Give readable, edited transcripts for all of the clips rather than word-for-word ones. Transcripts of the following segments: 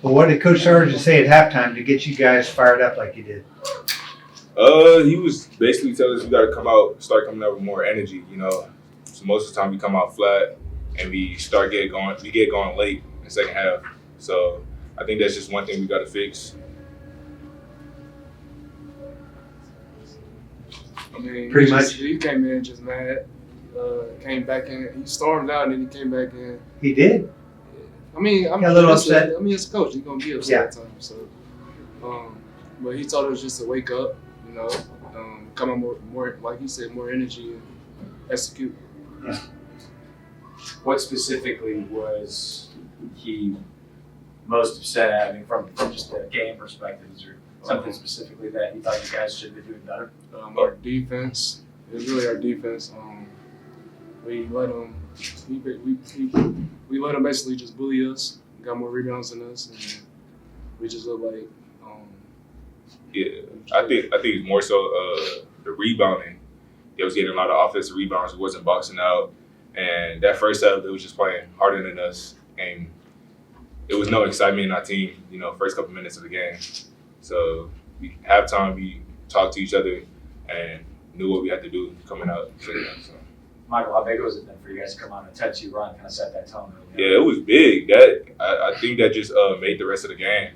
Well, what did Coach Sargent say at halftime to get you guys fired up like you did? He was basically telling us we got to start coming out with more energy. So most of the time we come out flat and we get going late in the second half. So I think that's just one thing we got to fix. I mean, Pretty much. He came in just mad. Came back in. He stormed out and then he came back in. He did. I mean, I'm a little upset. As a coach, he's gonna be upset at times. So, but he told us just to wake up. Come on more, like he said, more energy and execute. Yeah. What specifically was he most upset at? I mean, from just the game perspective, is there something specifically that he thought you guys should be doing better? Our defense. It was really our defense. We let him. We let him basically just bully us. Got more rebounds than us, and we just look like. Yeah, I think it's more so the rebounding. They was getting a lot of offensive rebounds. It wasn't boxing out, and that first half they was just playing harder than us, and it was no excitement in our team. First couple minutes of the game. So halftime we talked to each other and knew what we had to do coming out. So. Michael, how big was it then for you guys to come on a 10-2 run, kind of set that tone? Yeah, it was big. I think that just made the rest of the game.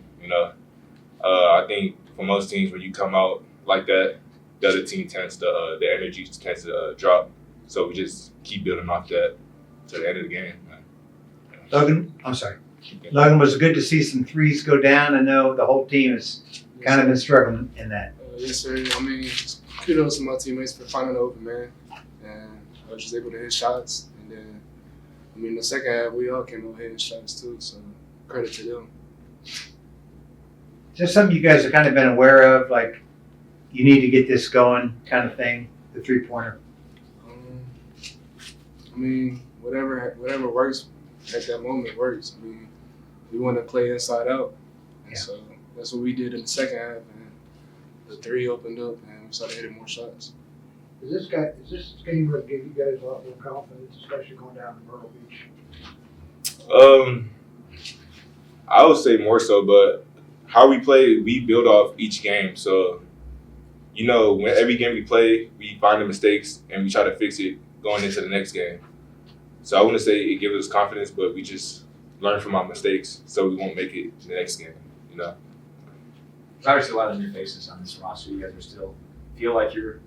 I think for most teams when you come out like that, the other team the energy tends to drop. So we just keep building off that to the end of the game. Logan, I'm sorry. Logan, was it good to see some threes go down? I know the whole team has kind of been struggling in that. Yes, sir. I mean, kudos to my teammates for finding the open man, and I was just able to hit shots. And then, the second half we all came out hitting shots too. So credit to them. Just something you guys have kind of been aware of, like you need to get this going, kind of thing. The 3-pointer. Whatever works at that moment works. We want to play inside out, and so that's what we did in the second half. And the three opened up, and we started hitting more shots. Is this game going to give you guys a lot more confidence, especially going down to Myrtle Beach? I would say more so, but how we play, we build off each game. So, when every game we play, we find the mistakes and we try to fix it going into the next game. So I wouldn't say it gives us confidence, but we just learn from our mistakes so we won't make it the next game. There's obviously a lot of new faces on this roster. You guys are still feel like you're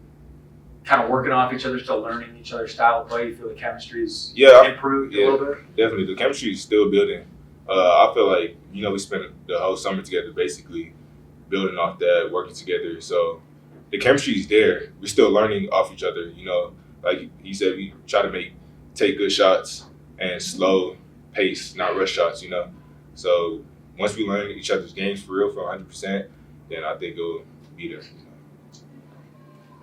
kind of working off each other, still learning each other's style of play. You feel the chemistry's improved a little bit? Definitely. The chemistry is still building. I feel like, we spent the whole summer together basically building off that, working together. So the chemistry is there. We're still learning off each other. Like he said, we try to take good shots and slow pace, not rush shots, So once we learn each other's games for real, for 100%, then I think it'll be there.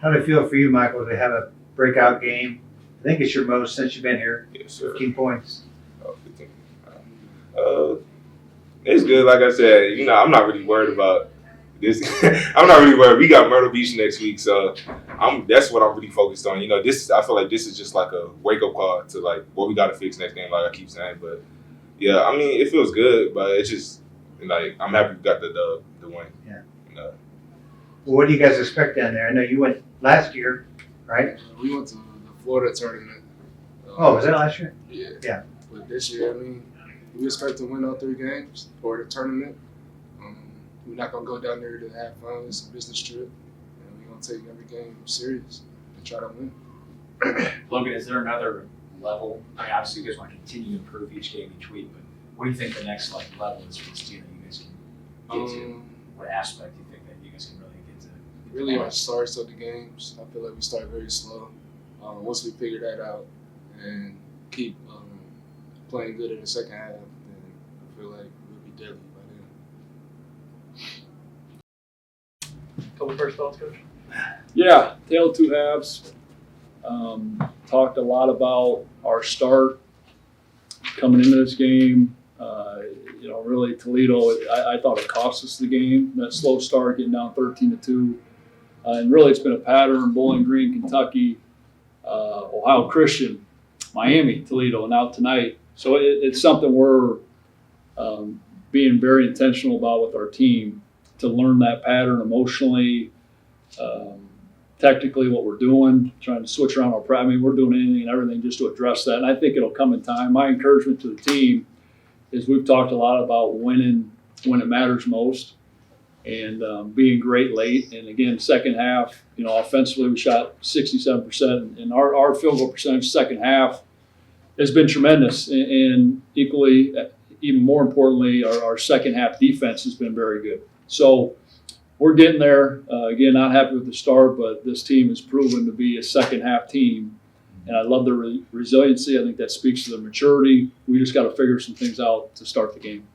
How did it feel for you, Michael, to have a breakout game? I think it's your most since you've been here. Yes, sir. 15 points. 15. It's good. Like I said, I'm not really worried about this. I'm not really worried. We got Myrtle Beach next week, so that's what I'm really focused on. I feel like this is just like a wake-up call to like what we got to fix next game, like I keep saying. But yeah, it feels good, but it's just like I'm happy we got the win. Yeah. Well, what do you guys expect down there? I know you went last year, right? We went to the Florida tournament. Was that last year? Yeah. Yeah. But this year, we expect to win all 3 games for the tournament. We're not going to go down there to have fun. It's a business trip. And we're going to take every game serious and try to win. Logan, is there another level? Obviously you guys want to continue to improve each game, each week, but what do you think the next level is for this team that you guys can get to? What aspect do you think that you guys can really get to? Really our starts of the games. I feel like we start very slow. Once we figure that out and keep playing good in the second half, then I feel like we'll be deadly by then. Couple first thoughts, Coach? Yeah, tale of two halves. Talked a lot about our start coming into this game. Really Toledo, I thought it cost us the game. That slow start, getting down 13-2. And really it's been a pattern, Bowling Green, Kentucky, Ohio Christian, Miami, Toledo, and now tonight. So it's something we're being very intentional about with our team to learn that pattern emotionally, tactically what we're doing, trying to switch around our I mean, we're doing anything and everything just to address that. And I think it'll come in time. My encouragement to the team is we've talked a lot about winning when it matters most and being great late. And again, second half, offensively we shot 67%, and our field goal percentage second half has been tremendous. And equally, even more importantly, our second half defense has been very good. So we're getting there. Again, not happy with the start, but this team has proven to be a second half team. And I love their resiliency. I think that speaks to their maturity. We just got to figure some things out to start the game.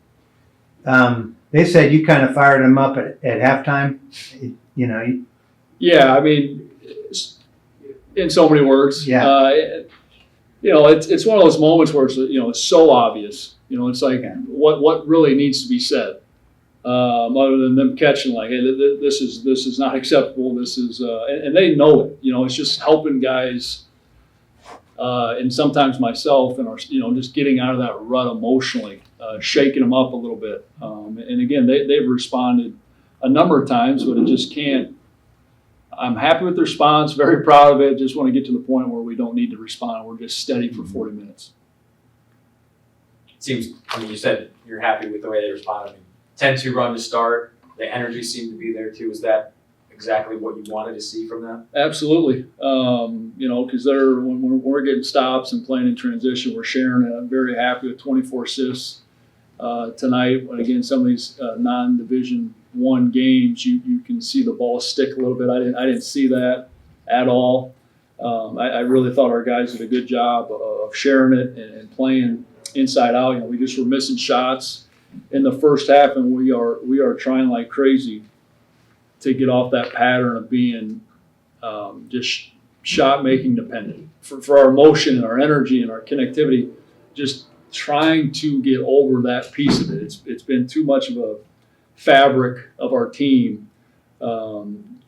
They said you kind of fired them up at halftime. Yeah, I mean, in so many words. Yeah. It's one of those moments where it's so obvious. It's like what really needs to be said, other than them catching like, hey, this is not acceptable. This is and they know it. It's just helping guys. And sometimes myself and our, just getting out of that rut emotionally, shaking them up a little bit. And again, they've responded a number of times, but it just can't. I'm happy with the response, very proud of it. Just want to get to the point where we don't need to respond. We're just steady for 40 minutes. It seems, you said you're happy with the way they responded. 10-2 run to start. The energy seemed to be there too. Was that exactly what you wanted to see from them? Absolutely. Because when we're getting stops and playing in transition, we're sharing it. I'm very happy with 24 assists tonight. And again, some of these non-Division I games, you can see the ball stick a little bit. I didn't see that at all. I really thought our guys did a good job of sharing it and playing inside out. We just were missing shots in the first half, and we are trying like crazy to get off that pattern of being just shot making dependent for our emotion and our energy and our connectivity, just trying to get over that piece of it. It's been too much of a fabric of our team.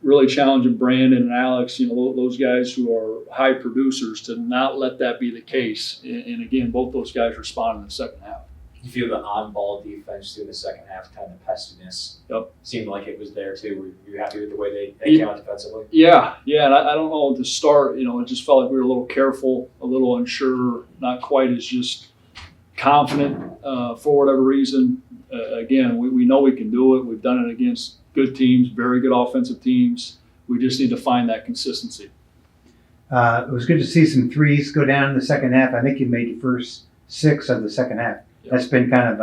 Really challenging Brandon and Alex, those guys who are high producers, to not let that be the case. And again, both those guys responded in the second half. You feel the on-ball defense through the second half, kind of the pestiness. Yep. Seemed like it was there too. Were you happy with the way they came out defensively? Yeah, and I don't know, to start, it just felt like we were a little careful, a little unsure, not quite as just confident for whatever reason. Again, we know we can do it. We've done it against good teams, very good offensive teams. We just need to find that consistency. It was good to see some threes go down in the second half. I think you made the first 6 of the second half. That's been kind of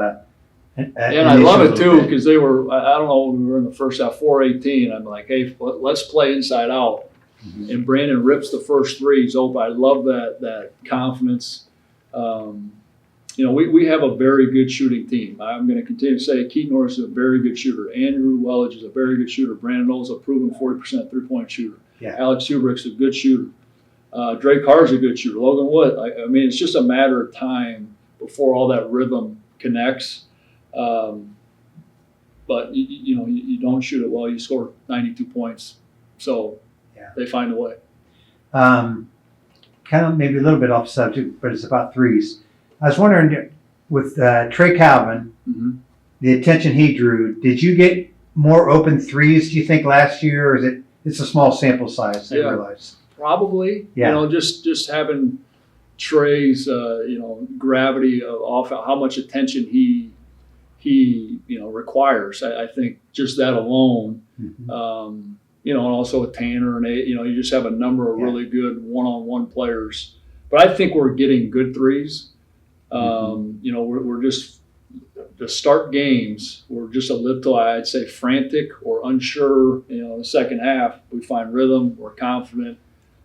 an and I love it too, because they were, I don't know, we were in the first half 4-18. I'm like, hey, let's play inside out. Mm-hmm. And Brandon rips the first threes open. I love that confidence. We have a very good shooting team. I'm going to continue to say Keaton Norris is a very good shooter. Andrew Wellage is a very good shooter. Brandon Knowles is a proven 40% three-point shooter. Yeah. Alex Hubrick's a good shooter. Drake Carr's a good shooter. Logan Wood. I mean, it's just a matter of time before all that rhythm connects. But you don't shoot it well, you score 92 points. So they find a way. Kind of maybe a little bit off subject, but it's about threes. I was wondering, with Trey Calvin, the attention he drew, did you get more open threes, do you think, last year, or it's a small sample size, I realize? Probably. Yeah. Just having Trey's gravity off how much attention he requires. I think just that alone, and also with Tanner and you just have a number of really good one-on-one players. But I think we're getting good threes. We're just to start games. We're just a little, I'd say, frantic or unsure. In the second half, we find rhythm. We're confident.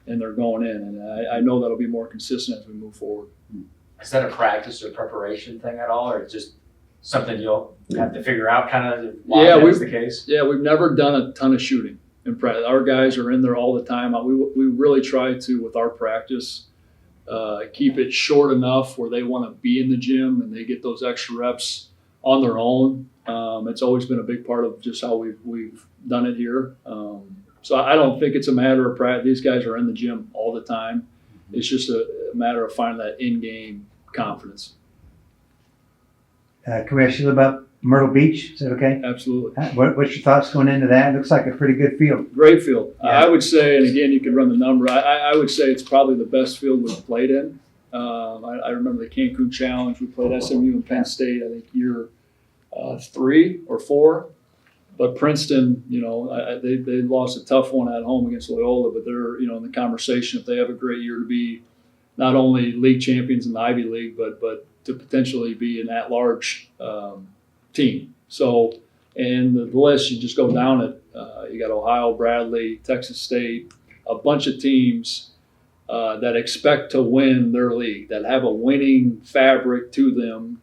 And they're going in, and I know that'll be more consistent as we move forward. Is that a practice or preparation thing at all, or just something you'll have to figure out kind of while that's the case? Yeah, we've never done a ton of shooting in practice. Our guys are in there all the time. We really try to, with our practice, keep it short enough where they want to be in the gym and they get those extra reps on their own. It's always been a big part of just how we've done it here. So I don't think it's a matter of practice. These guys are in the gym all the time. It's just a matter of finding that in-game confidence. Can we ask you about Myrtle Beach, is that okay? Absolutely. What's your thoughts going into that? It looks like a pretty good field. Great field. Yeah. I would say, and again, you can run the number. I would say it's probably the best field we've played in. I remember the Cancun Challenge. We played SMU and Penn State, I think, year 3 or 4. But Princeton, they lost a tough one at home against Loyola, but they're, in the conversation if they have a great year to be not only league champions in the Ivy League, but to potentially be an at-large team. So, and the list, you just go down it. You got Ohio, Bradley, Texas State, a bunch of teams that expect to win their league, that have a winning fabric to them.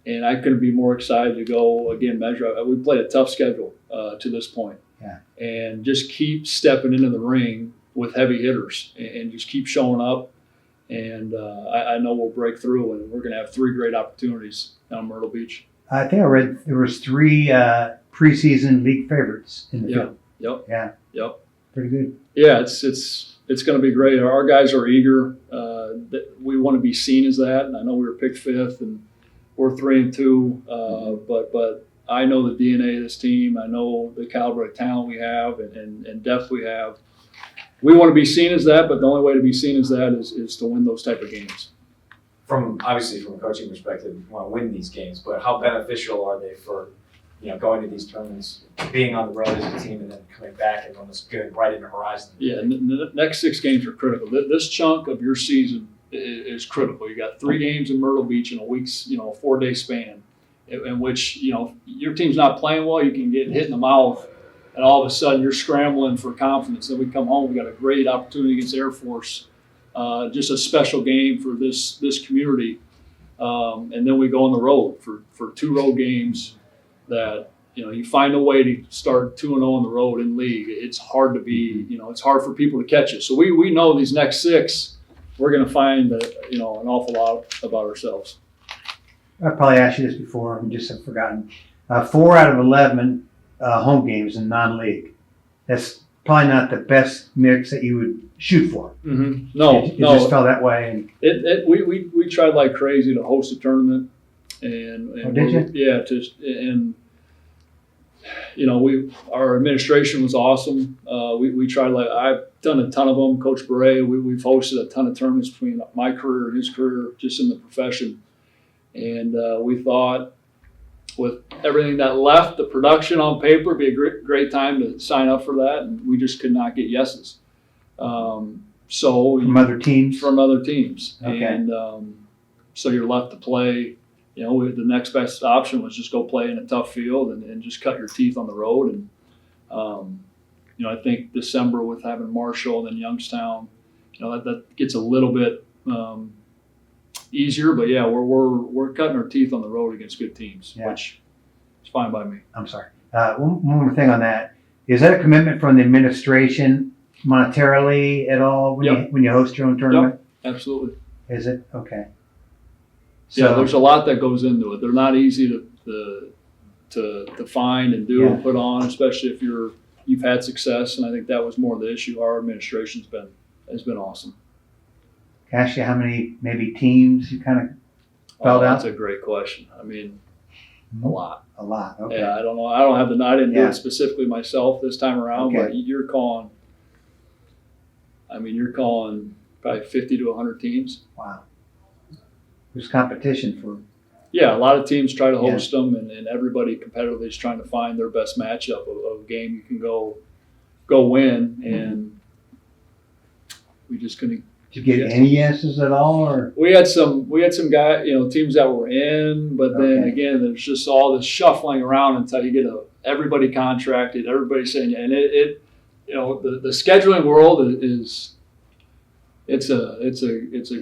And I couldn't be more excited to go, again, measure. We played a tough schedule to this point. Yeah. And just keep stepping into the ring with heavy hitters and just keep showing up. And I know we'll break through, and we're going to have 3 great opportunities down in Myrtle Beach. I think I read there was 3 preseason league favorites in the field. Yep. Yeah. Yep. Pretty good. Yeah, it's going to be great. Our guys are eager. We want to be seen as that. And I know we were picked 5th, and we're 3-2. But I know the DNA of this team. I know the caliber of talent we have and depth we have. We want to be seen as that, but the only way to be seen as that is to win those type of games. Obviously from a coaching perspective, you want to win these games, but how beneficial are they for, going to these tournaments, being on the road as a team, and then coming back and almost getting right in the horizon? Yeah, and the next 6 games are critical. This chunk of your season is critical. You got 3 games in Myrtle Beach in a week's, 4-day span, in which, your team's not playing well, you can get hit in the mouth, and all of a sudden you're scrambling for confidence. Then we come home, we got a great opportunity against Air Force, just a special game for this community, and then we go on the road for 2 road games that, you find a way to start 2-0 on the road in league. It's hard to be, it's hard for people to catch it. So we know these next 6, we're going to find an awful lot about ourselves. I probably asked you this before, I just have forgotten. 4 out of 11 home games in non-league. That's probably not the best mix that you would shoot for. Mm-hmm. No, It just felt that way. And we tried like crazy to host a tournament, and did you? Yeah, our administration was awesome. We tried, like, I've done a ton of them. Coach Beret, we've hosted a ton of tournaments between my career and his career, just in the profession. And we thought, with everything that left, the production on paper would be a great time to sign up for that, and we just could not get yeses. So from other teams? From other teams. Okay. And so you're left to play. The next best option was just go play in a tough field and just cut your teeth on the road. And I think December, with having Marshall and then Youngstown, that gets a little bit easier. But yeah, we're cutting our teeth on the road against good teams, which is fine by me. I'm sorry. One more thing on that. Is that a commitment from the administration monetarily at all when you host your own tournament? Yep, absolutely. Is it? Okay. So there's a lot that goes into it. They're not easy to find and do and put on, especially if you've had success. And I think that was more the issue. Our administration's has been awesome. Can I ask you how many maybe teams you kind of felt out? That's a great question. I mean, a lot. A lot. Okay. Yeah, I don't know. I didn't do it specifically myself this time around, Okay. but you're calling probably 50 to 100 teams. Wow. There's competition for. Yeah, a lot of teams try to host them, and everybody competitively is trying to find their best matchup of a game you can go win, and we just couldn't. Did you get any yeses at all, or? We had some guys, teams that were in, but then again, there's just all this shuffling around until you get everybody contracted, everybody saying, and the scheduling world is. It's a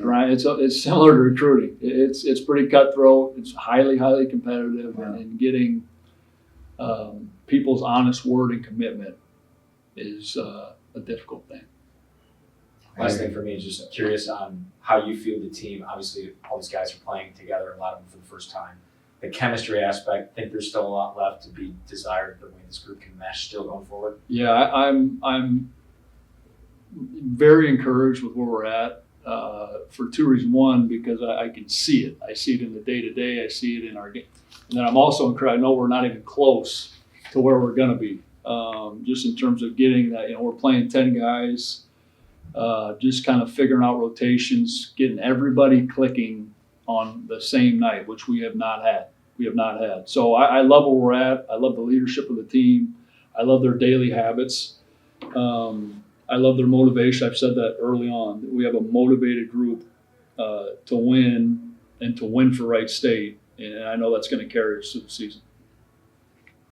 grind. It's similar to recruiting. It's pretty cutthroat. It's highly competitive, and getting people's honest word and commitment is a difficult thing. Last thing for me is just curious on how you feel the team. Obviously, all these guys are playing together, a lot of them for the first time. The chemistry aspect, I think there's still a lot left to be desired, the way this group can mesh still going forward. Yeah, I'm very encouraged with where we're at for 2 reasons. One, because I can see it. I see it in the day-to-day. I see it in our game. And then I'm also encouraged. I know we're not even close to where we're going to be, just in terms of getting that. We're playing 10 guys, just kind of figuring out rotations, getting everybody clicking on the same night, which we have not had. So I love where we're at. I love the leadership of the team. I love their daily habits. I love their motivation. I've said that early on. We have a motivated group to win and to win for Wright State. And I know that's going to carry us through the season.